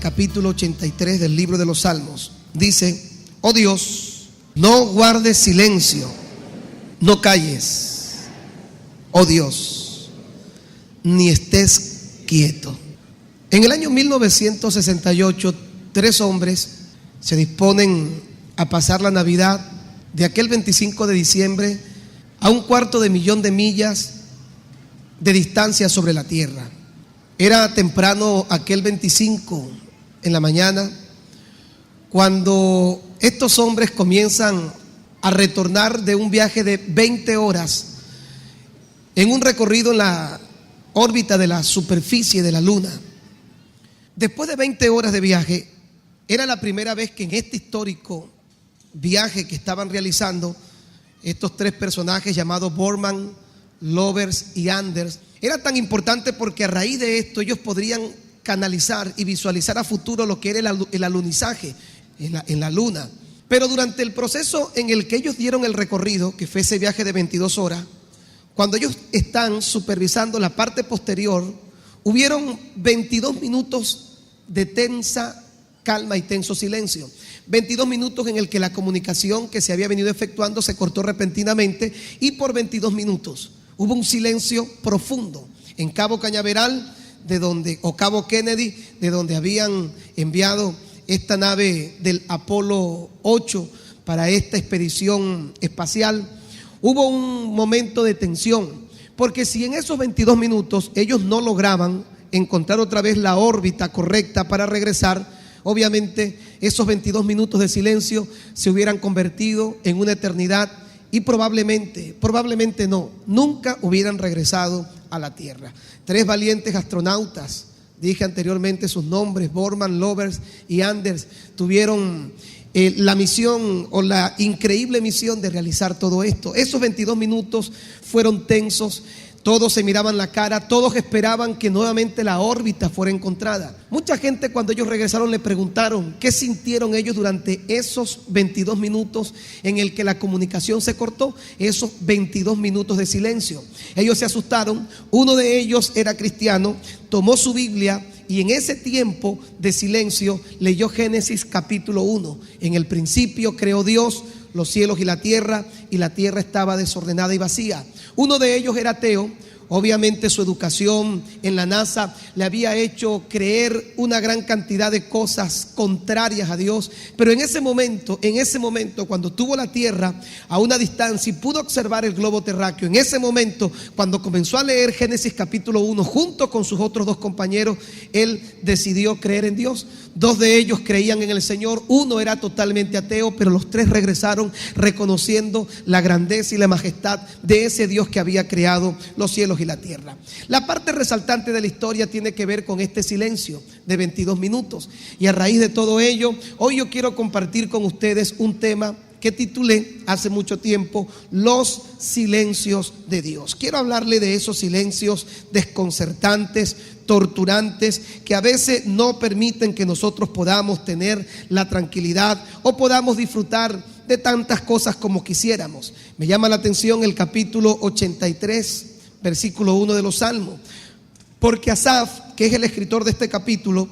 Capítulo 83 del libro de los Salmos. Dice: oh Dios, no guardes silencio, no calles, oh Dios, ni estés quieto. En el año 1968, 3 hombres se disponen a pasar la Navidad de aquel 25 de diciembre a 250,000 millas de distancia sobre la tierra. Era temprano aquel 25 en la mañana cuando estos hombres comienzan a retornar de un viaje de 20 horas en un recorrido en la órbita de la superficie de la luna. Después de 20 horas de viaje, era la primera vez que en este histórico viaje que estaban realizando estos 3 personajes llamados Borman, Lovers y Anders, era tan importante porque a raíz de esto ellos podrían canalizar y visualizar a futuro lo que era el alunizaje en la luna. Pero durante el proceso en el que ellos dieron el recorrido, que fue ese viaje de 22 horas, cuando ellos están supervisando la parte posterior, hubieron 22 minutos de tensa calma y tenso silencio. 22 minutos en el que la comunicación que se había venido efectuando se cortó repentinamente, y por 22 minutos hubo un silencio profundo en Cabo Cañaveral, o Cabo Kennedy, de donde habían enviado esta nave del Apolo 8 para esta expedición espacial. Hubo un momento de tensión, porque si en esos 22 minutos ellos no lograban encontrar otra vez la órbita correcta para regresar, obviamente esos 22 minutos de silencio se hubieran convertido en una eternidad y probablemente no, nunca hubieran regresado a la Tierra. 3 valientes astronautas, dije anteriormente sus nombres, Borman, Lovers y Anders, tuvieron la misión o la increíble misión de realizar todo esto. Esos 22 minutos fueron tensos. Todos se miraban la cara, todos esperaban que nuevamente la órbita fuera encontrada. Mucha gente, cuando ellos regresaron, le preguntaron qué sintieron ellos durante esos 22 minutos en el que la comunicación se cortó, esos 22 minutos de silencio. Ellos se asustaron. Uno de ellos era cristiano, tomó su Biblia y en ese tiempo de silencio leyó Génesis capítulo 1. En el principio creó Dios los cielos y la tierra estaba desordenada y vacía. Uno de ellos era ateo. Obviamente su educación en la NASA le había hecho creer una gran cantidad de cosas contrarias a Dios, pero en ese momento cuando tuvo la Tierra a una distancia y pudo observar el globo terráqueo, en ese momento cuando comenzó a leer Génesis capítulo 1 junto con sus otros 2 compañeros, él decidió creer en Dios. 2 de ellos creían en el Señor, uno era totalmente ateo, pero los 3 regresaron reconociendo la grandeza y la majestad de ese Dios que había creado los cielos y la tierra. La parte resaltante de la historia tiene que ver con este silencio de 22 minutos. Y a raíz de todo ello, hoy yo quiero compartir con ustedes un tema que titulé hace mucho tiempo: los silencios de Dios. Quiero hablarle de esos silencios desconcertantes, torturantes, que a veces no permiten que nosotros podamos tener la tranquilidad o podamos disfrutar de tantas cosas como quisiéramos. Me llama la atención el capítulo 83, versículo 1 de los Salmos, porque Asaf, que es el escritor de este capítulo,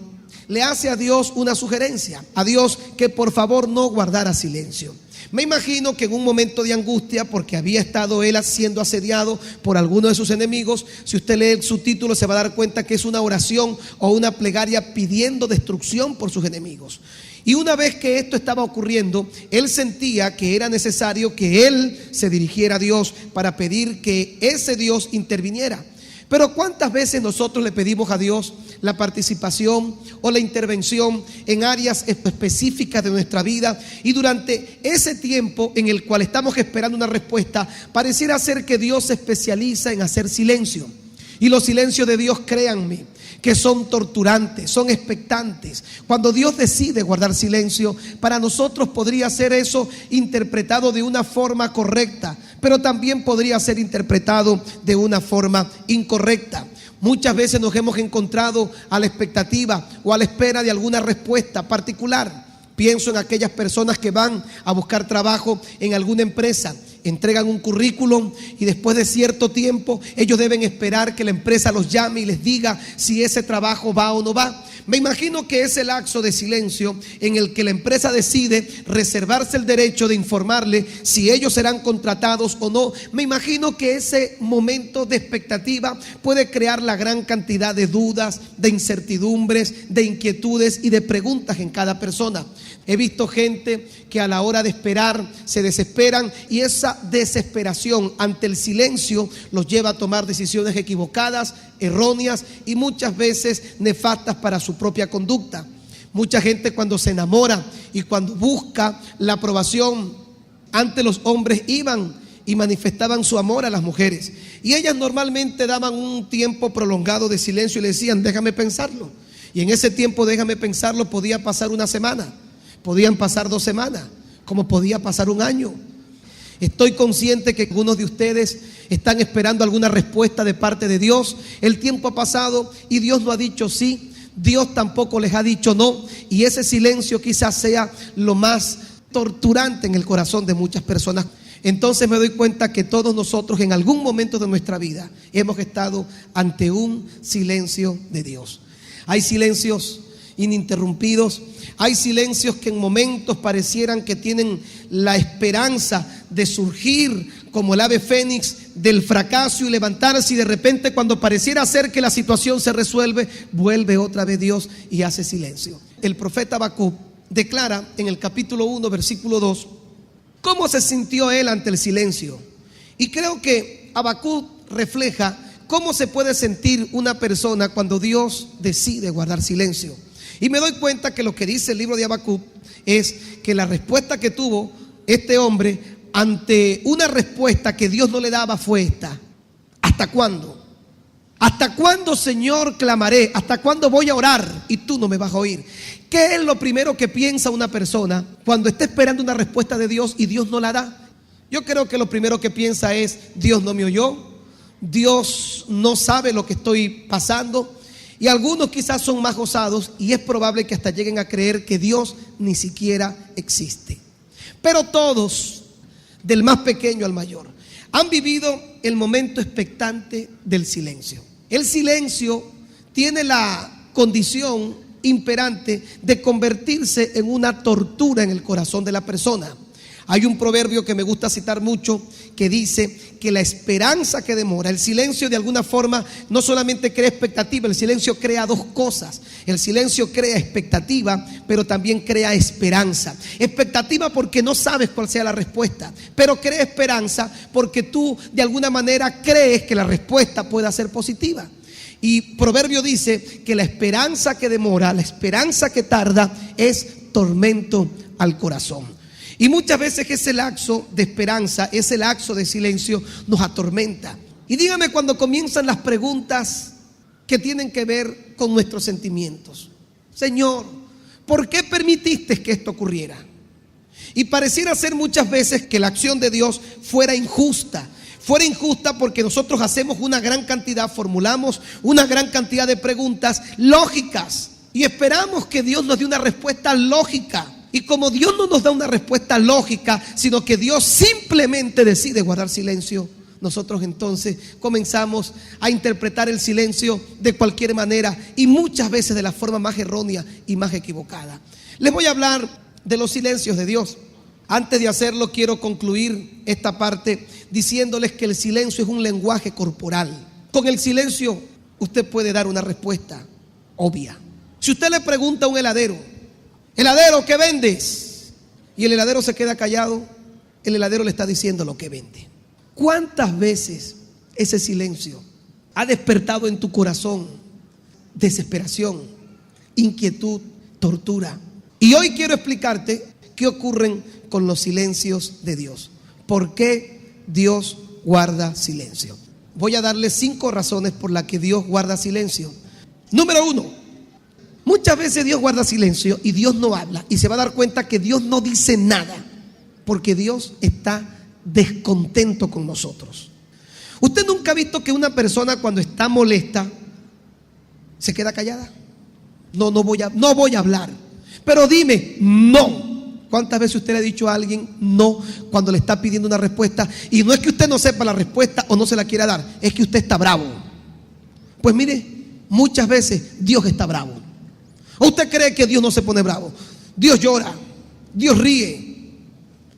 le hace a Dios una sugerencia, a Dios que por favor no guardara silencio. Me imagino que en un momento de angustia, porque había estado él siendo asediado por alguno de sus enemigos, si usted lee su título se va a dar cuenta que es una oración o una plegaria pidiendo destrucción por sus enemigos. Y una vez que esto estaba ocurriendo, él sentía que era necesario que él se dirigiera a Dios para pedir que ese Dios interviniera. Pero ¿cuántas veces nosotros le pedimos a Dios la participación o la intervención en áreas específicas de nuestra vida, y durante ese tiempo en el cual estamos esperando una respuesta, pareciera ser que Dios se especializa en hacer silencio? Y los silencios de Dios, créanme, que son torturantes, son expectantes. Cuando Dios decide guardar silencio, para nosotros podría ser eso interpretado de una forma correcta, pero también podría ser interpretado de una forma incorrecta. Muchas veces nos hemos encontrado a la expectativa o a la espera de alguna respuesta particular. Pienso en aquellas personas que van a buscar trabajo en alguna empresa entregan un currículum y después de cierto tiempo ellos deben esperar que la empresa los llame y les diga si ese trabajo va o no va. Me imagino que ese lapso de silencio en el que la empresa decide reservarse el derecho de informarle si ellos serán contratados o no, me imagino que ese momento de expectativa puede crear la gran cantidad de dudas, de incertidumbres, de inquietudes y de preguntas en cada persona. He visto gente que a la hora de esperar se desesperan y esa desesperación ante el silencio los lleva a tomar decisiones equivocadas, erróneas y muchas veces nefastas para su propia conducta. Mucha gente cuando se enamora y cuando busca la aprobación ante los hombres iban y manifestaban su amor a las mujeres. Y ellas normalmente daban un tiempo prolongado de silencio y le decían, déjame pensarlo. Y en ese tiempo, déjame pensarlo, podía pasar una semana. Podían pasar 2 semanas, como podía pasar un año. Estoy consciente que algunos de ustedes están esperando alguna respuesta de parte de Dios. El tiempo ha pasado y Dios no ha dicho sí, Dios tampoco les ha dicho no. Y ese silencio quizás sea lo más torturante en el corazón de muchas personas. Entonces me doy cuenta que todos nosotros en algún momento de nuestra vida hemos estado ante un silencio de Dios. Hay silencios ininterrumpidos. Hay silencios que en momentos parecieran que tienen la esperanza de surgir como el ave fénix del fracaso y levantarse, y de repente cuando pareciera ser que la situación se resuelve, vuelve otra vez Dios y hace silencio. El profeta Habacuc declara en el capítulo 1, versículo 2, cómo se sintió él ante el silencio. Y creo que Habacuc refleja cómo se puede sentir una persona cuando Dios decide guardar silencio. Y me doy cuenta que lo que dice el libro de Habacuc es que la respuesta que tuvo este hombre ante una respuesta que Dios no le daba fue esta: ¿hasta cuándo? ¿Hasta cuándo, Señor, clamaré? ¿Hasta cuándo voy a orar y tú no me vas a oír? ¿Qué es lo primero que piensa una persona cuando está esperando una respuesta de Dios y Dios no la da? Yo creo que lo primero que piensa es: Dios no me oyó, Dios no sabe lo que estoy pasando. Y algunos quizás son más osados y es probable que hasta lleguen a creer que Dios ni siquiera existe. Pero todos, del más pequeño al mayor, han vivido el momento expectante del silencio. El silencio tiene la condición imperante de convertirse en una tortura en el corazón de la persona. Hay un proverbio que me gusta citar mucho que dice que la esperanza que demora, el silencio de alguna forma no solamente crea expectativa, el silencio crea 2 cosas. El silencio crea expectativa, pero también crea esperanza. Expectativa porque no sabes cuál sea la respuesta, pero crea esperanza porque tú de alguna manera crees que la respuesta pueda ser positiva. Y proverbio dice que la esperanza que demora, la esperanza que tarda es tormento al corazón. Y muchas veces ese lapso de esperanza, ese lapso de silencio nos atormenta. Y dígame cuando comienzan las preguntas que tienen que ver con nuestros sentimientos. Señor, ¿por qué permitiste que esto ocurriera? Y pareciera ser muchas veces que la acción de Dios fuera injusta. Fuera injusta porque nosotros hacemos una gran cantidad, formulamos una gran cantidad de preguntas lógicas y esperamos que Dios nos dé una respuesta lógica. Y como Dios no nos da una respuesta lógica, sino que Dios simplemente decide guardar silencio, nosotros entonces comenzamos a interpretar el silencio de cualquier manera y muchas veces de la forma más errónea y más equivocada. Les voy a hablar de los silencios de Dios. Antes de hacerlo, quiero concluir esta parte diciéndoles que el silencio es un lenguaje corporal. Con el silencio usted puede dar una respuesta obvia. Si usted le pregunta a un heladero: heladero, ¿qué vendes? Y el heladero se queda callado, el heladero le está diciendo lo que vende. ¿Cuántas veces ese silencio ha despertado en tu corazón desesperación, inquietud, tortura? Y hoy quiero explicarte qué ocurren con los silencios de Dios. ¿Por qué Dios guarda silencio? Voy a darle 5 razones por las que Dios guarda silencio. Número 1. Muchas veces Dios guarda silencio y Dios no habla, y se va a dar cuenta que Dios no dice nada porque Dios está descontento con nosotros. ¿Usted nunca ha visto que una persona cuando está molesta se queda callada? No voy a hablar. Pero dime, no. ¿Cuántas veces usted le ha dicho a alguien no cuando le está pidiendo una respuesta? Y no es que usted no sepa la respuesta o no se la quiera dar, es que usted está bravo. Pues mire, muchas veces Dios está bravo. ¿O usted cree que Dios no se pone bravo? Dios llora, Dios ríe,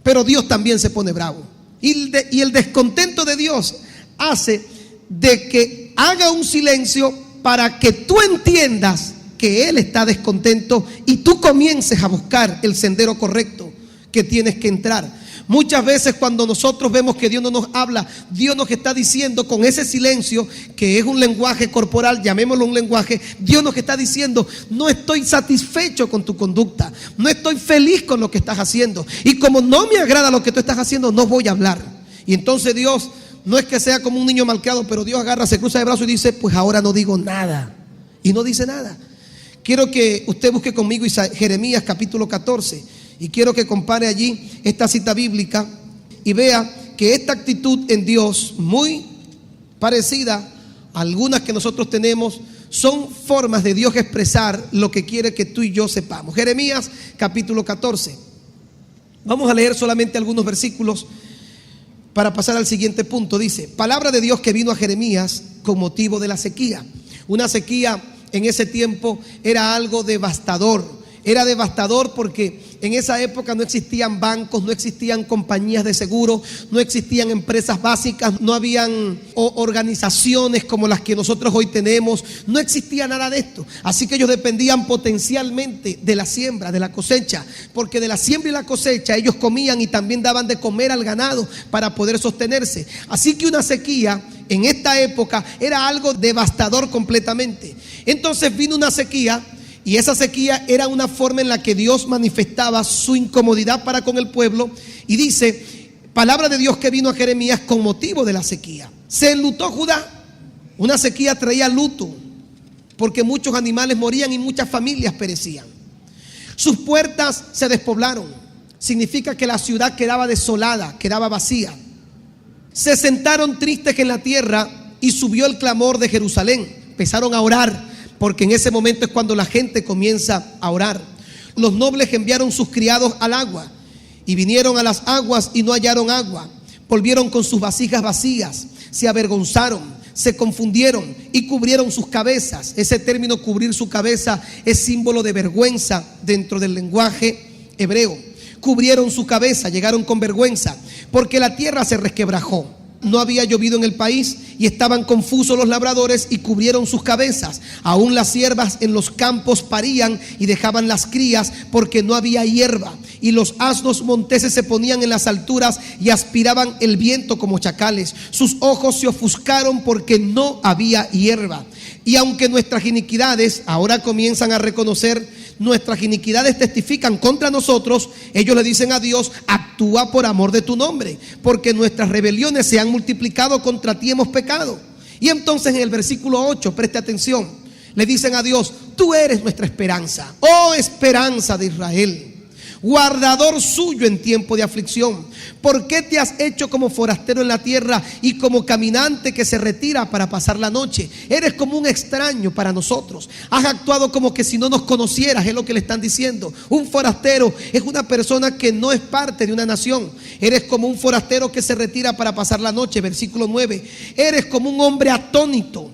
pero Dios también se pone bravo. Y el descontento de Dios hace de que haga un silencio para que tú entiendas que Él está descontento y tú comiences a buscar el sendero correcto que tienes que entrar. Muchas veces cuando nosotros vemos que Dios no nos habla, Dios nos está diciendo con ese silencio, que es un lenguaje corporal, llamémoslo un lenguaje, Dios nos está diciendo: no estoy satisfecho con tu conducta, no estoy feliz con lo que estás haciendo, y como no me agrada lo que tú estás haciendo, no voy a hablar. Y entonces Dios no es que sea como un niño malcriado, pero Dios agarra, se cruza de brazos y dice: pues ahora no digo nada. Y no dice nada. Quiero que usted busque conmigo Jeremías capítulo 14 y quiero que compare allí esta cita bíblica y vea que esta actitud en Dios, muy parecida a algunas que nosotros tenemos, son formas de Dios expresar lo que quiere que tú y yo sepamos. Jeremías capítulo 14. Vamos a leer solamente algunos versículos para pasar al siguiente punto. Dice: palabra de Dios que vino a Jeremías con motivo de la sequía. Una sequía en ese tiempo era algo devastador. Era devastador porque en esa época no existían bancos, no existían compañías de seguro, no existían empresas básicas, no habían organizaciones como las que nosotros hoy tenemos, no existía nada de esto. Así que ellos dependían potencialmente de la siembra, de la cosecha, porque de la siembra y la cosecha ellos comían y también daban de comer al ganado para poder sostenerse. Así que una sequía en esta época era algo devastador completamente. Entonces vino una sequía. Y esa sequía era una forma en la que Dios manifestaba su incomodidad para con el pueblo. Y dice: palabra de Dios que vino a Jeremías con motivo de la sequía. Se enlutó Judá. Una sequía traía luto, porque muchos animales morían y muchas familias perecían. Sus puertas se despoblaron. Significa que la ciudad quedaba desolada, quedaba vacía. Se sentaron tristes en la tierra y subió el clamor de Jerusalén. Empezaron a orar, porque en ese momento es cuando la gente comienza a orar. Los nobles enviaron sus criados al agua y vinieron a las aguas y no hallaron agua. Volvieron con sus vasijas vacías, se avergonzaron, se confundieron y cubrieron sus cabezas. Ese término, cubrir su cabeza, es símbolo de vergüenza dentro del lenguaje hebreo. Cubrieron su cabeza, llegaron con vergüenza, porque la tierra se resquebrajó. No había llovido en el país y estaban confusos los labradores y cubrieron sus cabezas. Aún las siervas en los campos parían y dejaban las crías porque no había hierba. Y los asnos monteses se ponían en las alturas y aspiraban el viento como chacales. Sus ojos se ofuscaron porque no había hierba. Y aunque nuestras iniquidades ahora comienzan a reconocer, nuestras iniquidades testifican contra nosotros, ellos le dicen a Dios: actúa por amor de tu nombre, porque nuestras rebeliones se han multiplicado, contra ti hemos pecado. Y entonces en el versículo 8, preste atención, le dicen a Dios: tú eres nuestra esperanza, oh esperanza de Israel, guardador suyo en tiempo de aflicción. ¿Por qué te has hecho como forastero en la tierra y como caminante que se retira para pasar la noche? Eres como un extraño para nosotros. Has actuado como que si no nos conocieras, es lo que le están diciendo. Un forastero es una persona que no es parte de una nación. Eres como un forastero que se retira para pasar la noche. Versículo 9. Eres como un hombre atónito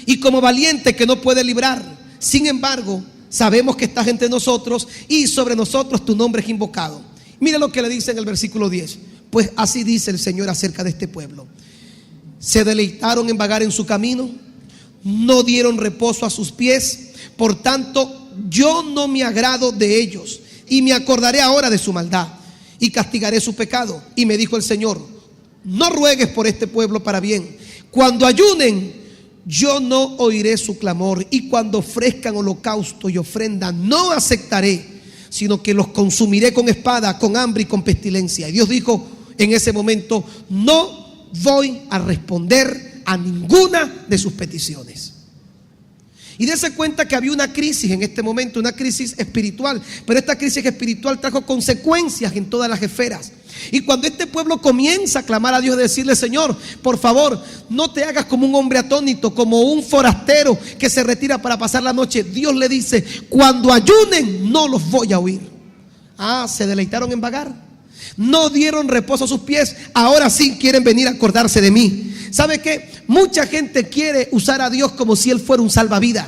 y como valiente que no puede librar. Sin embargo, sabemos que estás entre nosotros y sobre nosotros tu nombre es invocado. Mira lo que le dice en el versículo 10. Pues así dice el Señor acerca de este pueblo: se deleitaron en vagar en su camino, no dieron reposo a sus pies. Por tanto, yo no me agrado de ellos y me acordaré ahora de su maldad y castigaré su pecado. Y me dijo el Señor: no ruegues por este pueblo para bien. Cuando ayunen, yo no oiré su clamor, y cuando ofrezcan holocausto y ofrenda, no aceptaré, sino que los consumiré con espada, con hambre y con pestilencia. Y Dios dijo en ese momento: no voy a responder a ninguna de sus peticiones. Y dése cuenta que había una crisis en este momento, una crisis espiritual. Pero esta crisis espiritual trajo consecuencias en todas las esferas. Y cuando este pueblo comienza a clamar a Dios, decirle: Señor, por favor, no te hagas como un hombre atónito, como un forastero que se retira para pasar la noche. Dios le dice: cuando ayunen, no los voy a oír. Se deleitaron en vagar. No dieron reposo a sus pies. Ahora sí quieren venir a acordarse de mí. ¿Sabe qué? Mucha gente quiere usar a Dios como si Él fuera un salvavidas,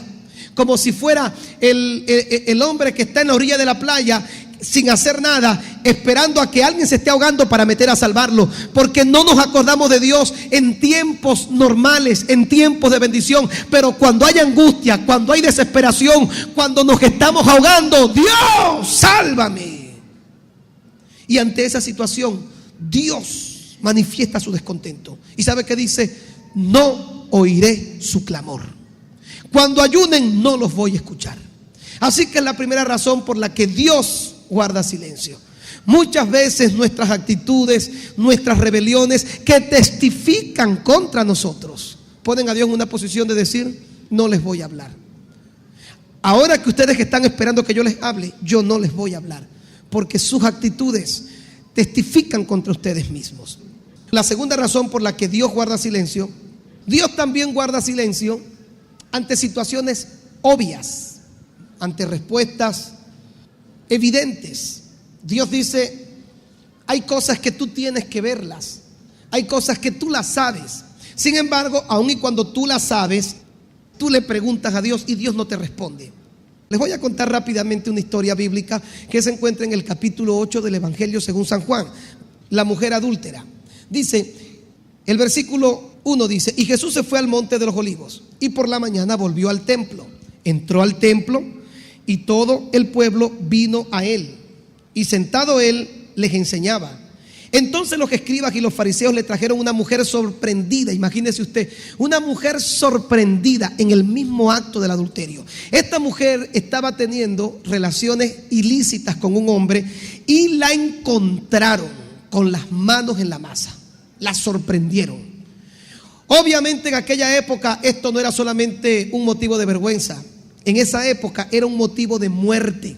como si fuera el hombre que está en la orilla de la playa sin hacer nada, esperando a que alguien se esté ahogando para meter a salvarlo. Porque no nos acordamos de Dios en tiempos normales, en tiempos de bendición. Pero cuando hay angustia, cuando hay desesperación, cuando nos estamos ahogando, Dios, sálvame. Y ante esa situación, Dios manifiesta su descontento. ¿Y sabe qué dice? No oiré su clamor. Cuando ayunen, no los voy a escuchar. Así que es la primera razón por la que Dios guarda silencio. Muchas veces nuestras actitudes, nuestras rebeliones que testifican contra nosotros, ponen a Dios en una posición de decir: no les voy a hablar. Ahora que ustedes están esperando que yo les hable, yo no les voy a hablar, porque sus actitudes testifican contra ustedes mismos. La segunda razón por la que Dios guarda silencio: Dios también guarda silencio ante situaciones obvias, ante respuestas evidentes. Dios dice: hay cosas que tú tienes que verlas, hay cosas que tú las sabes. Sin embargo, aun y cuando tú las sabes, tú le preguntas a Dios y Dios no te responde. Les voy a contar rápidamente una historia bíblica que se encuentra en el capítulo 8 del Evangelio según San Juan. La mujer adúltera. Dice, el versículo 1 dice: y Jesús se fue al monte de los olivos y por la mañana volvió al templo. Entró al templo y todo el pueblo vino a él, y sentado él les enseñaba. Entonces los escribas y los fariseos le trajeron una mujer sorprendida. Imagínese usted, una mujer sorprendida en el mismo acto del adulterio. Esta mujer estaba teniendo relaciones ilícitas con un hombre y la encontraron con las manos en la masa. La sorprendieron. Obviamente en aquella época esto no era solamente un motivo de vergüenza. En esa época era un motivo de muerte.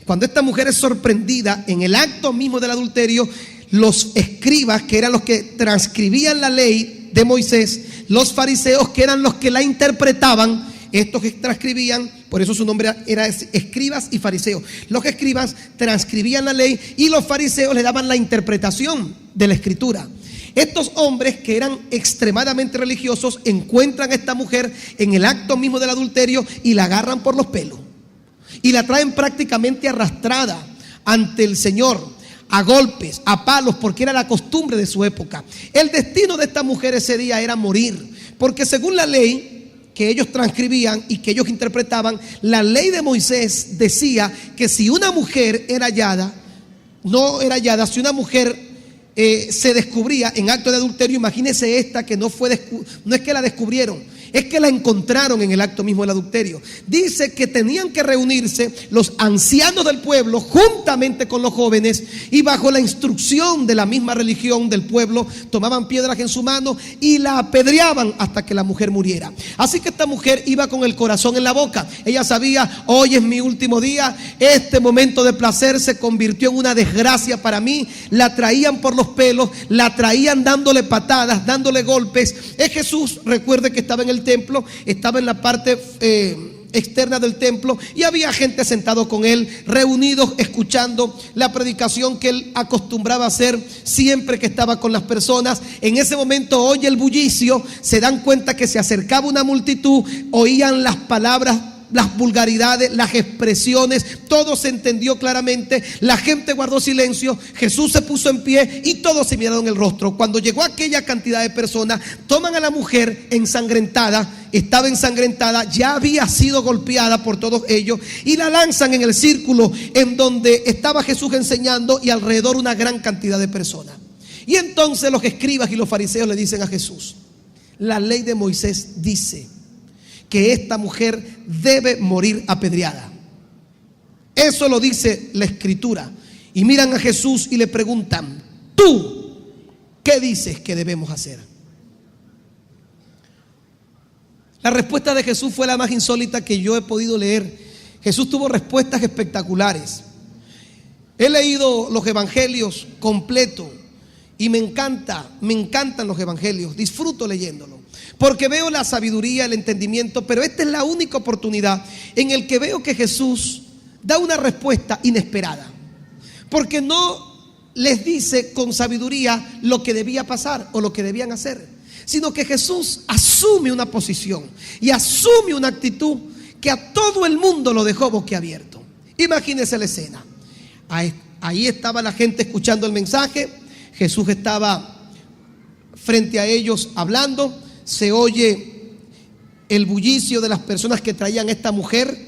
Cuando esta mujer es sorprendida en el acto mismo del adulterio, los escribas, que eran los que transcribían la ley de Moisés, los fariseos, que eran los que la interpretaban, estos que transcribían, por eso su nombre era escribas y fariseos. Los escribas transcribían la ley y los fariseos le daban la interpretación de la escritura. Estos hombres que eran extremadamente religiosos encuentran a esta mujer en el acto mismo del adulterio y la agarran por los pelos y la traen prácticamente arrastrada ante el Señor, a golpes, a palos, porque era la costumbre de su época. El destino de esta mujer ese día era morir, porque según la ley que ellos transcribían y que ellos interpretaban, la ley de Moisés decía que si una mujer era hallada, si una mujer se descubría en acto de adulterio, imagínese esta que no es que la descubrieron, es que la encontraron en el acto mismo del adulterio. Dice que tenían que reunirse los ancianos del pueblo juntamente con los jóvenes y bajo la instrucción de la misma religión del pueblo tomaban piedras en su mano y la apedreaban hasta que la mujer muriera. Así que esta mujer iba con el corazón en la boca. Ella sabía: hoy es mi último día, este momento de placer se convirtió en una desgracia para mí. La traían por los pelos, la traían dándole patadas, dándole golpes. Jesús, recuerde que estaba en el templo, estaba en la parte externa del templo y había gente sentado con él, reunidos escuchando la predicación que él acostumbraba a hacer siempre que estaba con las personas. En ese momento oye el bullicio, se dan cuenta que se acercaba una multitud, oían las palabras, las vulgaridades, las expresiones, todo se entendió claramente. La gente guardó silencio, Jesús se puso en pie y todos se miraron el rostro. Cuando llegó aquella cantidad de personas, toman a la mujer ensangrentada, estaba ensangrentada, ya había sido golpeada por todos ellos, y la lanzan en el círculo en donde estaba Jesús enseñando y alrededor una gran cantidad de personas. Y entonces los escribas y los fariseos le dicen a Jesús: la ley de Moisés dice que esta mujer debe morir apedreada. Eso lo dice la escritura. Y miran a Jesús y le preguntan: ¿tú qué dices que debemos hacer? La respuesta de Jesús fue la más insólita que yo he podido leer. Jesús tuvo respuestas espectaculares. He leído los evangelios completos y me encantan los evangelios, disfruto leyéndolo, porque veo la sabiduría, el entendimiento, pero esta es la única oportunidad en el que veo que Jesús da una respuesta inesperada. porque no les dice con sabiduría lo que debía pasar o lo que debían hacer, sino que Jesús asume una posición y asume una actitud que a todo el mundo lo dejó boquiabierto. Imagínense la escena. Ahí estaba la gente escuchando el mensaje. Jesús estaba frente a ellos hablando. Se oye el bullicio de las personas que traían a esta mujer.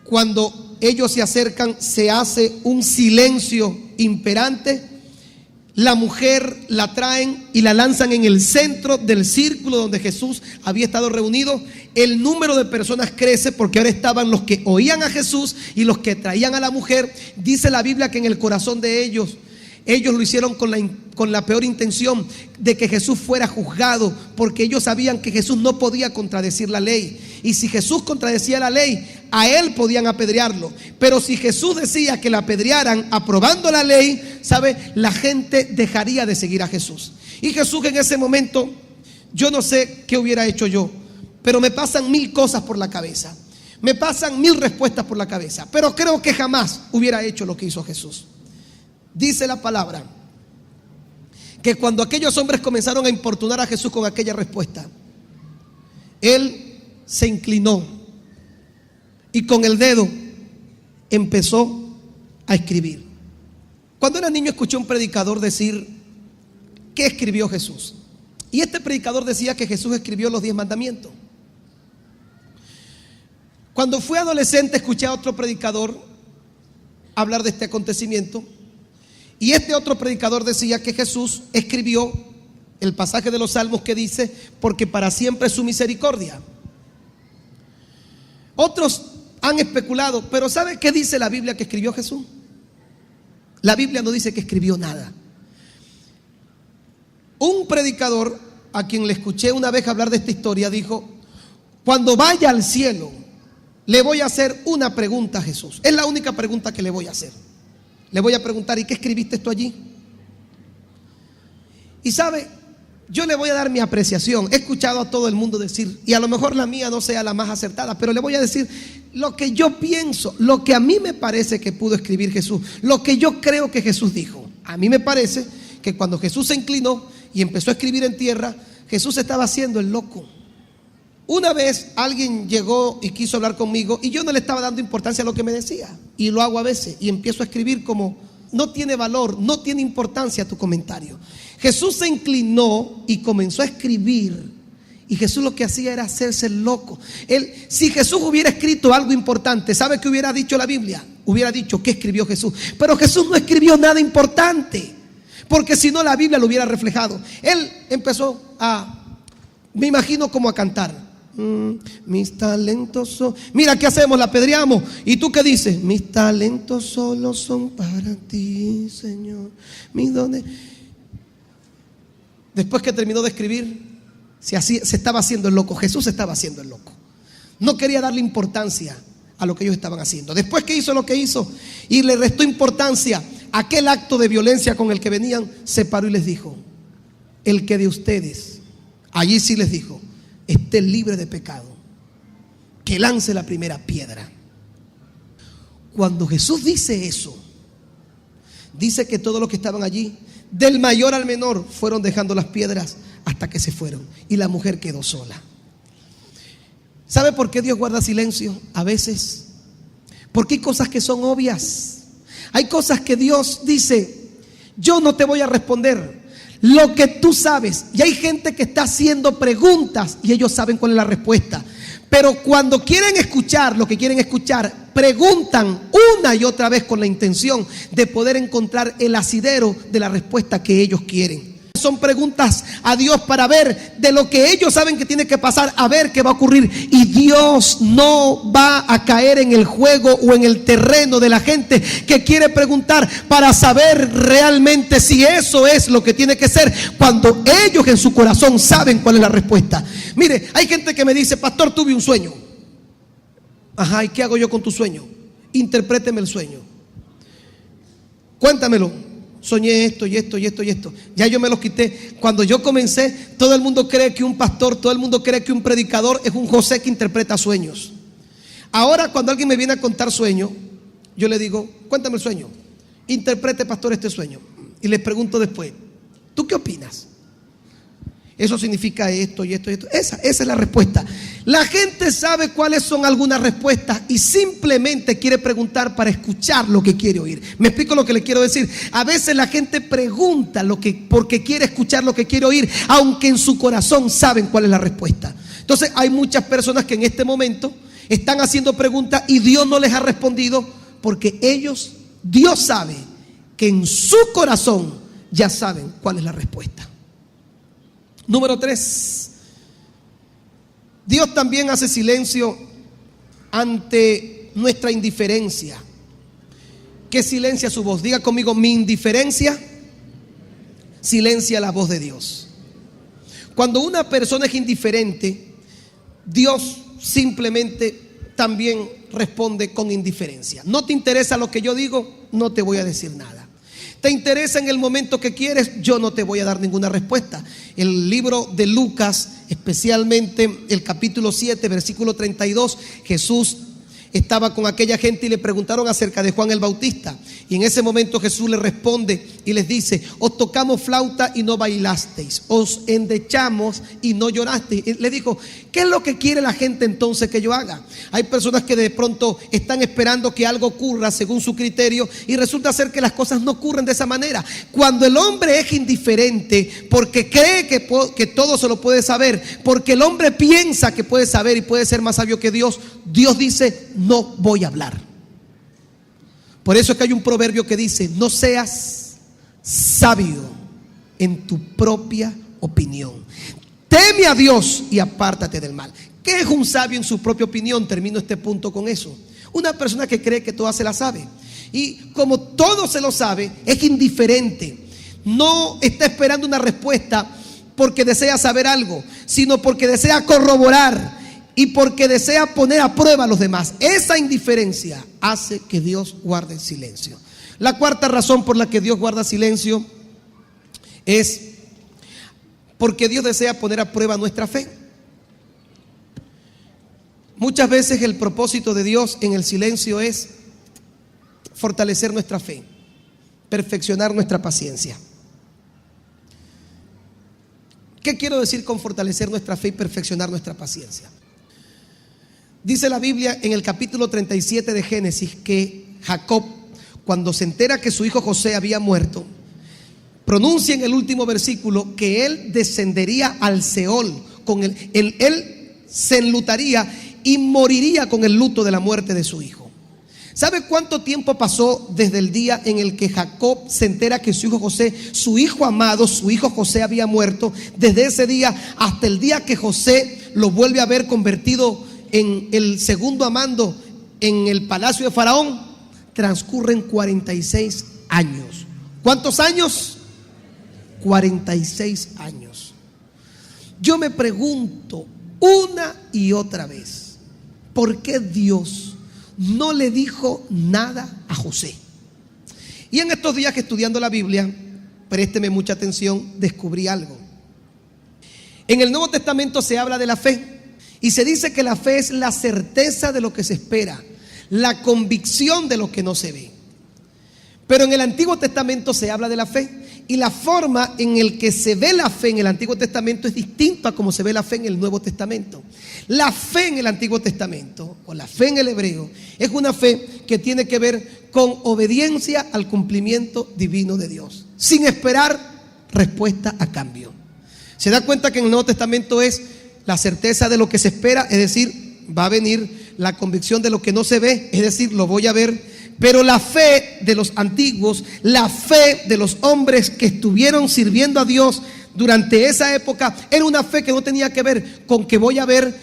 Cuando ellos se acercan, se hace un silencio imperante. La mujer la traen y la lanzan en el centro del círculo donde Jesús había estado reunido. El número de personas crece porque ahora estaban los que oían a Jesús y los que traían a la mujer. Dice la Biblia que en el corazón de ellos lo hicieron con la peor intención de que Jesús fuera juzgado, porque ellos sabían que Jesús no podía contradecir la ley. Y si Jesús contradecía la ley, a él podían apedrearlo. Pero si Jesús decía que la apedrearan aprobando la ley, ¿sabe? La gente dejaría de seguir a Jesús. Y Jesús en ese momento, yo no sé qué hubiera hecho yo, pero me pasan 1000 cosas por la cabeza. Me pasan 1000 respuestas por la cabeza, pero creo que jamás hubiera hecho lo que hizo Jesús. Dice la palabra que cuando aquellos hombres comenzaron a importunar a Jesús con aquella respuesta, él se inclinó y con el dedo empezó a escribir. Cuando era niño escuché a un predicador decir ¿qué escribió Jesús? Y este predicador decía que Jesús escribió los 10 mandamientos. Cuando fui adolescente escuché a otro predicador hablar de este acontecimiento. Y este otro predicador decía que Jesús escribió el pasaje de los Salmos que dice: porque para siempre es su misericordia. Otros han especulado, pero ¿sabe qué dice la Biblia que escribió Jesús? La Biblia no dice que escribió nada. Un predicador a quien le escuché una vez hablar de esta historia dijo: cuando vaya al cielo le voy a hacer una pregunta a Jesús. Es la única pregunta que le voy a hacer. Le voy a preguntar: ¿y qué escribiste tú allí? Y sabe, yo le voy a dar mi apreciación. He escuchado a todo el mundo decir, y a lo mejor la mía no sea la más acertada, pero le voy a decir lo que yo pienso, lo que a mí me parece que pudo escribir Jesús, lo que yo creo que Jesús dijo. A mí me parece que cuando Jesús se inclinó y empezó a escribir en tierra, Jesús estaba haciendo el loco. Una vez alguien llegó y quiso hablar conmigo y yo no le estaba dando importancia a lo que me decía, y lo hago a veces y empiezo a escribir como no tiene valor, no tiene importancia tu comentario. Jesús se inclinó y comenzó a escribir, y Jesús lo que hacía era hacerse el loco. Si Jesús hubiera escrito algo importante, ¿sabe qué hubiera dicho la Biblia? Hubiera dicho ¿qué escribió Jesús? Pero Jesús no escribió nada importante, porque si no la Biblia lo hubiera reflejado. Él empezó me imagino como a cantar. Mis talentos son... Mira, ¿qué hacemos? La apedreamos. ¿Y tú qué dices? Mis talentos solo son para ti, Señor. Mis dones. Después que terminó de escribir, se estaba haciendo el loco. Jesús estaba haciendo el loco. No quería darle importancia a lo que ellos estaban haciendo. Después que hizo lo que hizo y le restó importancia a aquel acto de violencia con el que venían, se paró y les dijo: el que de ustedes, allí sí les dijo, esté libre de pecado, que lance la primera piedra. Cuando Jesús dice eso, dice que todos los que estaban allí, del mayor al menor, fueron dejando las piedras hasta que se fueron, y la mujer quedó sola. ¿Sabe por qué Dios guarda silencio a veces? Porque hay cosas que son obvias. Hay cosas que Dios dice: yo no te voy a responder lo que tú sabes. Y hay gente que está haciendo preguntas y ellos saben cuál es la respuesta, pero cuando quieren escuchar lo que quieren escuchar, preguntan una y otra vez con la intención de poder encontrar el asidero de la respuesta que ellos quieren. Son preguntas a Dios para ver de lo que ellos saben que tiene que pasar, a ver qué va a ocurrir. Y Dios no va a caer en el juego o en el terreno de la gente que quiere preguntar para saber realmente si eso es lo que tiene que ser, cuando ellos en su corazón saben cuál es la respuesta. Mire, hay gente que me dice: pastor, tuve un sueño. Ajá, ¿y qué hago yo con tu sueño? Interpréteme el sueño. Cuéntamelo. Soñé esto y esto y esto y esto. Ya yo me los quité. Cuando yo comencé, todo el mundo cree que un pastor, todo el mundo cree que un predicador es un José que interpreta sueños. Ahora cuando alguien me viene a contar sueño, yo le digo: cuéntame el sueño. interprete, pastor, este sueño. Y les pregunto después, ¿tú qué opinas? Eso significa esto y esto y esto. Esa es la respuesta. La gente sabe cuáles son algunas respuestas y simplemente quiere preguntar para escuchar lo que quiere oír. ¿Me explico lo que le quiero decir? A veces la gente pregunta porque quiere escuchar lo que quiere oír, aunque en su corazón saben cuál es la respuesta. Entonces hay muchas personas que en este momento están haciendo preguntas y Dios no les ha respondido porque Dios sabe que en su corazón ya saben cuál es la respuesta. Número 3, Dios también hace silencio ante nuestra indiferencia. ¿Qué silencia su voz? Diga conmigo, mi indiferencia silencia la voz de Dios. Cuando una persona es indiferente, Dios simplemente también responde con indiferencia. No te interesa lo que yo digo, no te voy a decir nada. ¿Te interesa en el momento que quieres? Yo no te voy a dar ninguna respuesta. El libro de Lucas, especialmente el capítulo 7, versículo 32, Jesús estaba con aquella gente y le preguntaron acerca de Juan el Bautista. Y en ese momento Jesús le responde y les dice: os tocamos flauta y no bailasteis, os endechamos y no llorasteis. Y le dijo: ¿qué es lo que quiere la gente entonces que yo haga? Hay personas que de pronto están esperando que algo ocurra según su criterio y resulta ser que las cosas no ocurren de esa manera. Cuando el hombre es indiferente porque cree que todo se lo puede saber, porque el hombre piensa que puede saber y puede ser más sabio que Dios, Dios dice: no voy a hablar. Por eso es que hay un proverbio que dice: no seas sabio en tu propia opinión. Teme a Dios y apártate del mal. ¿Qué es un sabio en su propia opinión? Termino este punto con eso. Una persona que cree que toda se la sabe. Y como todo se lo sabe, es indiferente. No está esperando una respuesta porque desea saber algo, sino porque desea corroborar y porque desea poner a prueba a los demás. Esa indiferencia hace que Dios guarde silencio. La cuarta razón por la que Dios guarda silencio es porque Dios desea poner a prueba nuestra fe. Muchas veces el propósito de Dios en el silencio es fortalecer nuestra fe, perfeccionar nuestra paciencia. ¿Qué quiero decir con fortalecer nuestra fe y perfeccionar nuestra paciencia? Dice la Biblia en el capítulo 37 de Génesis que Jacob, cuando se entera que su hijo José había muerto, pronuncia en el último versículo que él descendería al Seol, él se enlutaría y moriría con el luto de la muerte de su hijo. ¿Sabe cuánto tiempo pasó desde el día en el que Jacob se entera que su hijo José, su hijo amado, su hijo José había muerto? Desde ese día hasta el día que José lo vuelve a ver convertido en el segundo amando en el palacio de Faraón, transcurren 46 años. ¿Cuántos años? 46 años. Yo me pregunto una y otra vez, ¿por qué Dios no le dijo nada a José? Y en estos días que estudiando la Biblia, présteme mucha atención, descubrí algo. En el Nuevo Testamento se habla de la fe y se dice que la fe es la certeza de lo que se espera, la convicción de lo que no se ve. Pero en el Antiguo Testamento se habla de la fe y la forma en el que se ve la fe en el Antiguo Testamento es distinta a como se ve la fe en el Nuevo Testamento. La fe en el Antiguo Testamento, o la fe en el hebreo, es una fe que tiene que ver con obediencia al cumplimiento divino de Dios, sin esperar respuesta a cambio. Se da cuenta que en el Nuevo Testamento es la certeza de lo que se espera, es decir, va a venir la convicción de lo que no se ve, es decir, lo voy a ver. Pero la fe de los antiguos, la fe de los hombres que estuvieron sirviendo a Dios durante esa época, era una fe que no tenía que ver con que voy a ver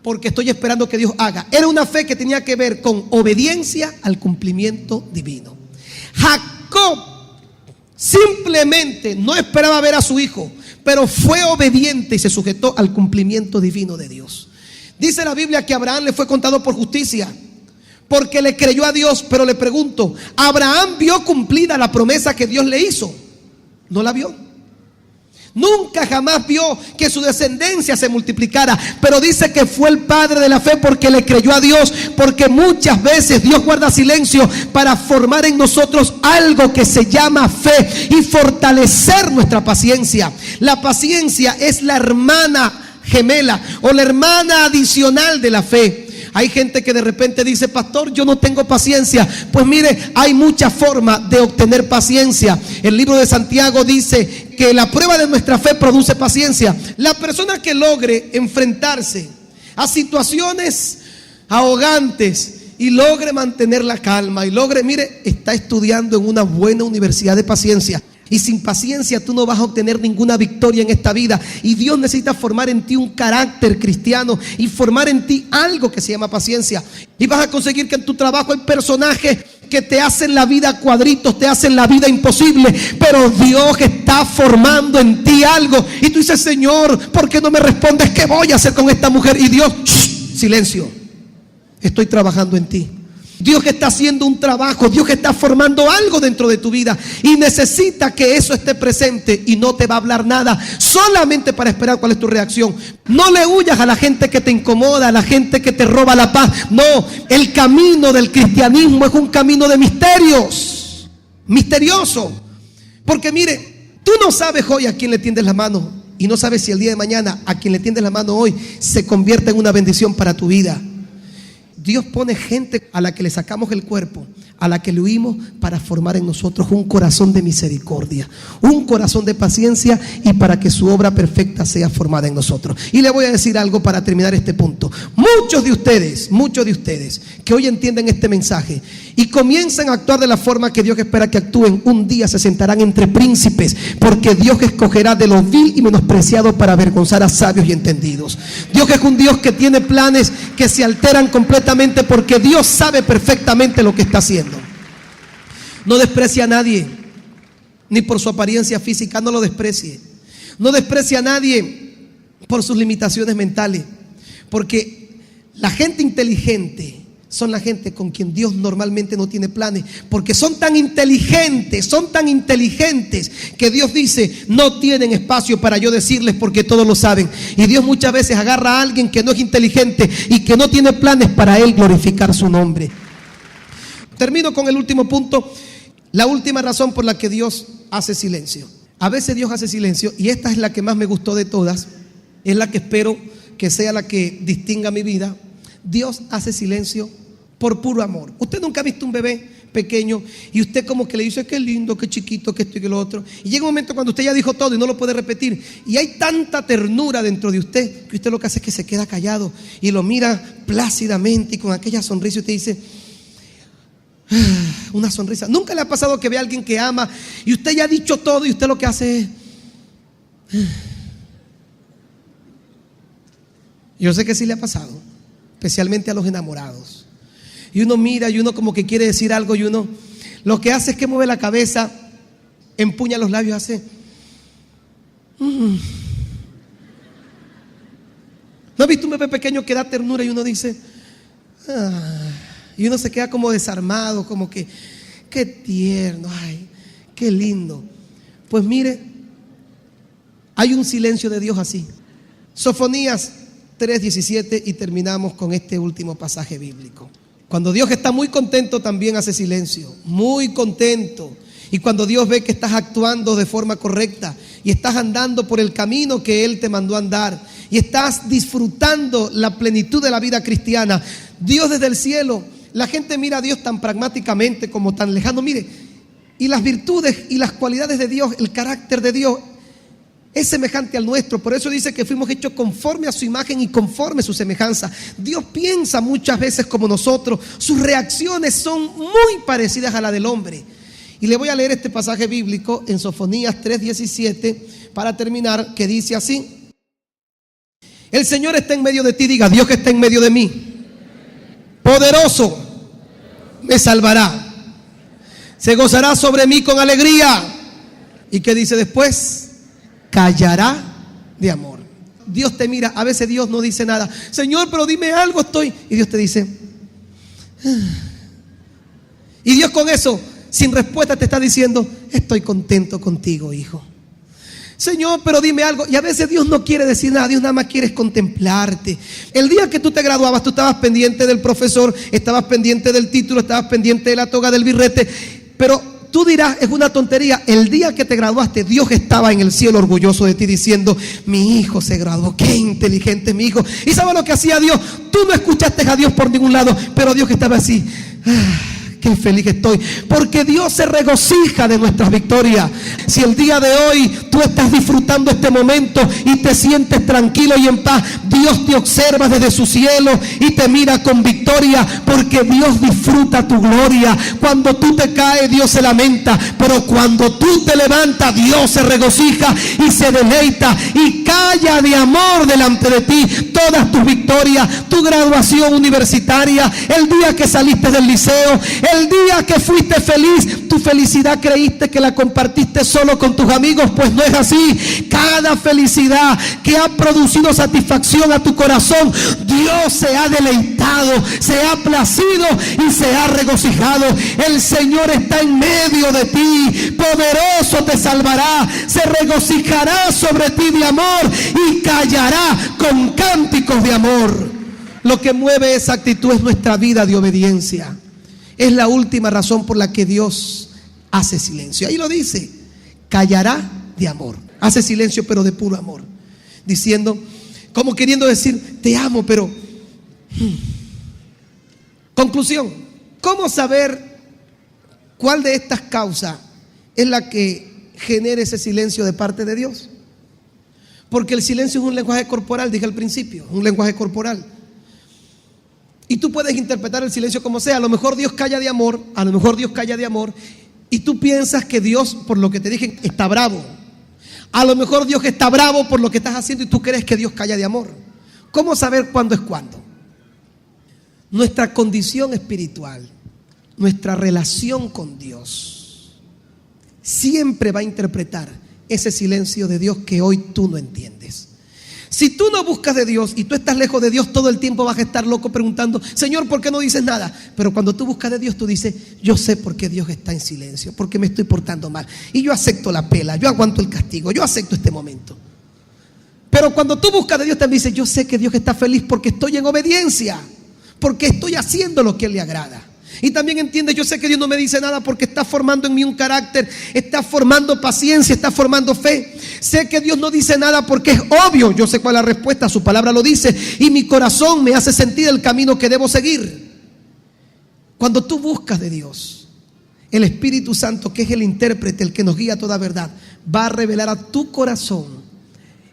porque estoy esperando que Dios haga. Era una fe que tenía que ver con obediencia al cumplimiento divino. Jacob simplemente no esperaba ver a su hijo, pero fue obediente y se sujetó al cumplimiento divino de Dios. Dice la Biblia que a Abraham le fue contado por justicia, porque le creyó a Dios. Pero le pregunto, ¿Abraham vio cumplida la promesa que Dios le hizo? No la vio. Nunca jamás vio que su descendencia se multiplicara, pero dice que fue el padre de la fe porque le creyó a Dios, porque muchas veces Dios guarda silencio para formar en nosotros algo que se llama fe y fortalecer nuestra paciencia. La paciencia es la hermana gemela o la hermana adicional de la fe. Hay gente que de repente dice: pastor, yo no tengo paciencia. Pues mire, hay muchas formas de obtener paciencia. El libro de Santiago dice que la prueba de nuestra fe produce paciencia. La persona que logre enfrentarse a situaciones ahogantes y logre mantener la calma y logre, mire, está estudiando en una buena universidad de paciencia. Y sin paciencia tú no vas a obtener ninguna victoria en esta vida. Y Dios necesita formar en ti un carácter cristiano y formar en ti algo que se llama paciencia. Y vas a conseguir que en tu trabajo hay personajes que te hacen la vida cuadritos, te hacen la vida imposible, pero Dios está formando en ti algo. Y tú dices: Señor, ¿por qué no me respondes? ¿Qué voy a hacer con esta mujer? Y Dios: silencio, estoy trabajando en ti. Dios que está haciendo un trabajo, Dios que está formando algo dentro de tu vida y necesita que eso esté presente, y no te va a hablar nada solamente para esperar cuál es tu reacción. No le huyas a la gente que te incomoda, a la gente que te roba la paz. No, el camino del cristianismo es un camino de misterios, misterioso. Porque mire, tú no sabes hoy a quién le tiendes la mano, y no sabes si el día de mañana a quien le tiendes la mano hoy se convierte en una bendición para tu vida. Dios pone gente a la que le sacamos el cuerpo, a la que le huimos, para formar en nosotros un corazón de misericordia, un corazón de paciencia, y para que su obra perfecta sea formada en nosotros. Y le voy a decir algo para terminar este punto. Muchos de ustedes que hoy entienden este mensaje y comienzan a actuar de la forma que Dios espera que actúen, un día se sentarán entre príncipes, porque Dios escogerá de lo vil y menospreciado para avergonzar a sabios y entendidos. Dios es un Dios que tiene planes que se alteran completamente, porque Dios sabe perfectamente lo que está haciendo. No desprecia a nadie, ni por su apariencia física. No lo desprecie. No desprecia a nadie por sus limitaciones mentales, porque la gente inteligente son la gente con quien Dios normalmente no tiene planes, porque son tan inteligentes que Dios dice: no tienen espacio para yo decirles, porque todos lo saben. Y Dios muchas veces agarra a alguien que no es inteligente y que no tiene planes para él glorificar su nombre. Termino con el último punto, la última razón por la que Dios hace silencio. A veces Dios hace silencio, y esta es la que más me gustó de todas, es la que espero que sea la que distinga mi vida. Dios hace silencio por puro amor. Usted nunca ha visto un bebé pequeño y usted como que le dice: qué lindo, qué chiquito, que esto y que lo otro, y llega un momento cuando usted ya dijo todo y no lo puede repetir, y hay tanta ternura dentro de usted que usted lo que hace es que se queda callado y lo mira plácidamente y con aquella sonrisa, y usted dice: una sonrisa. ¿Nunca le ha pasado que ve a alguien que ama y usted ya ha dicho todo y usted lo que hace es... Yo sé que sí le ha pasado, especialmente a los enamorados. Y uno mira y uno como que quiere decir algo, y uno lo que hace es que mueve la cabeza, empuña los labios, hace... ¿No has visto un bebé pequeño que da ternura y uno dice... y uno se queda como desarmado, como que... qué tierno, ay, qué lindo. Pues mire, hay un silencio de Dios así. Sofonías 3:17, y terminamos con este último pasaje bíblico. Cuando Dios está muy contento, también hace silencio, muy contento. Y cuando Dios ve que estás actuando de forma correcta y estás andando por el camino que Él te mandó a andar y estás disfrutando la plenitud de la vida cristiana, Dios desde el cielo, la gente mira a Dios tan pragmáticamente, como tan lejano. Mire, y las virtudes y las cualidades de Dios, el carácter de Dios es semejante al nuestro. Por eso dice que fuimos hechos conforme a su imagen y conforme a su semejanza. Dios piensa muchas veces como nosotros. Sus reacciones son muy parecidas a la del hombre. Y le voy a leer este pasaje bíblico en Sofonías 3:17 para terminar, que dice así: el Señor está en medio de ti. Diga: Dios que está en medio de mí, poderoso, me salvará, se gozará sobre mí con alegría. ¿Y qué dice después? Callará de amor. Dios te mira. A veces Dios no dice nada. Señor, pero dime algo, estoy... Y Dios te dice... Y Dios con eso, sin respuesta, te está diciendo: estoy contento contigo, hijo. Señor, pero dime algo. Y a veces Dios no quiere decir nada, Dios nada más quiere contemplarte. El día que tú te graduabas, tú estabas pendiente del profesor, estabas pendiente del título, estabas pendiente de la toga, del birrete. Pero tú dirás, es una tontería. El día que te graduaste, Dios estaba en el cielo orgulloso de ti diciendo: mi hijo se graduó, qué inteligente es mi hijo. ¿Y sabes lo que hacía Dios? Tú no escuchaste a Dios por ningún lado, pero Dios estaba así: qué feliz estoy, porque Dios se regocija de nuestras victorias. Si el día de hoy tú estás disfrutando este momento y te sientes tranquilo y en paz, Dios te observa desde su cielo y te mira con victoria, porque Dios disfruta tu gloria. Cuando tú te caes, Dios se lamenta, pero cuando tú te levantas, Dios se regocija y se deleita y calla de amor delante de ti todas tus victorias, tu graduación universitaria, el día que saliste del liceo, el día que fuiste feliz. Tu felicidad creíste que la compartiste solo con tus amigos, pues no es así. Cada felicidad que ha producido satisfacción a tu corazón, Dios se ha deleitado, se ha placido y se ha regocijado. El Señor está en medio de ti, poderoso te salvará, se regocijará sobre ti de amor y callará con cánticos de amor. Lo que mueve esa actitud es nuestra vida de obediencia. Es la última razón por la que Dios hace silencio. Ahí lo dice: callará de amor. Hace silencio, pero de puro amor, diciendo, como queriendo decir: te amo, pero Conclusión: ¿cómo saber cuál de estas causas es la que genera ese silencio de parte de Dios? Porque el silencio es un lenguaje corporal, dije al principio, un lenguaje corporal. Y tú puedes interpretar el silencio como sea. A lo mejor Dios calla de amor, a lo mejor Dios calla de amor, y tú piensas que Dios, por lo que te dije, está bravo. A lo mejor Dios está bravo por lo que estás haciendo y tú crees que Dios calla de amor. ¿Cómo saber cuándo es cuándo? Nuestra condición espiritual, nuestra relación con Dios, siempre va a interpretar ese silencio de Dios que hoy tú no entiendes. Si tú no buscas de Dios y tú estás lejos de Dios, todo el tiempo vas a estar loco preguntando: Señor, ¿por qué no dices nada? Pero cuando tú buscas de Dios, tú dices: yo sé por qué Dios está en silencio, porque me estoy portando mal y yo acepto la pela, yo aguanto el castigo, yo acepto este momento. Pero cuando tú buscas de Dios, también dices: yo sé que Dios está feliz porque estoy en obediencia, porque estoy haciendo lo que a Él le agrada. Y también entiende: yo sé que Dios no me dice nada porque está formando en mí un carácter, está formando paciencia, está formando fe. Sé que Dios no dice nada porque es obvio, yo sé cuál es la respuesta, su palabra lo dice, y mi corazón me hace sentir el camino que debo seguir. Cuando tú buscas de Dios, el Espíritu Santo, que es el intérprete, el que nos guía a toda verdad, va a revelar a tu corazón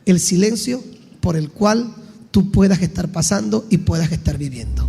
el silencio por el cual tú puedas estar pasando y puedas estar viviendo.